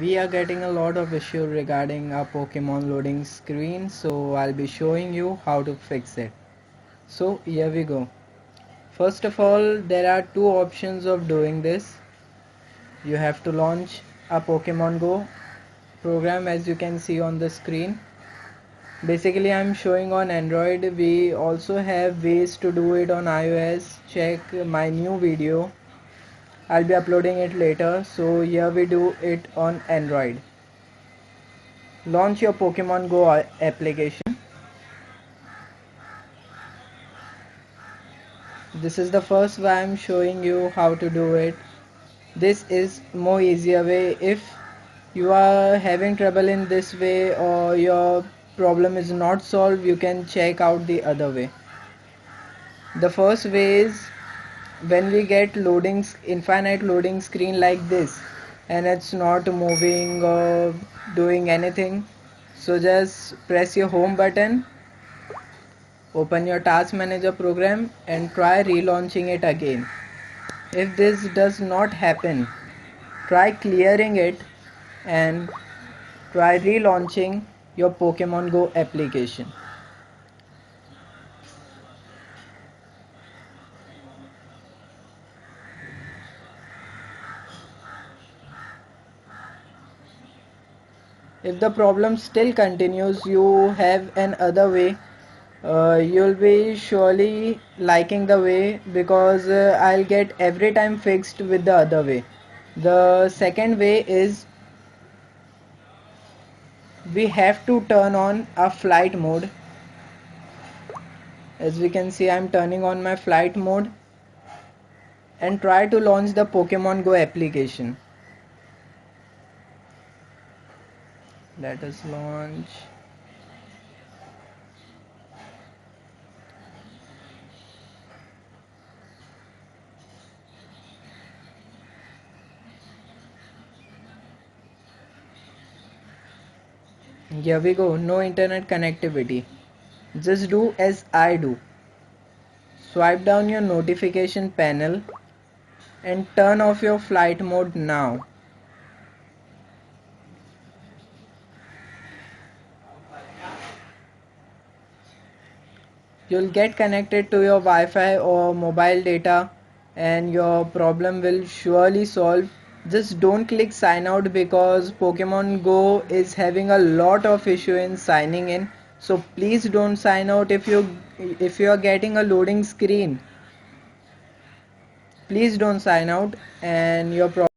We are getting a lot of issue regarding our Pokemon loading screen, so I'll be showing you how to fix it. So here we go. First of all, there are two options of doing this. You have to launch a Pokemon Go program, as you can see on the screen. Basically, I'm showing on Android. We also have ways to do it on iOS. Check my new video. I'll be uploading it later. So here we do it on Android. Launch your Pokemon Go application. This is the first way I'm showing you how to do it. This is more easier way. If you are having trouble in this way or your problem is not solved, you can check out the other way. The first way is when we get loading infinite loading screen like this and it's not moving or doing anything, so just press your home button, open your task manager program and try relaunching it again. If this does not happen, try clearing it and try relaunching your Pokemon Go application. If the problem still continues, you have another way. You'll be surely liking the way because I'll get every time fixed with the other way. The second way is we have to turn on a flight mode. As we can see, I'm turning on my flight mode and try to launch the Pokemon Go application. Let us launch. Here we go, no internet connectivity. Just do as I do. Swipe down your notification panel and turn off your flight mode now. You'll get connected to your Wi-Fi or mobile data and your problem will surely solve. Just don't click sign out because Pokemon Go is having a lot of issue in signing in. So please don't sign out if you are getting a loading screen. Please don't sign out and your problem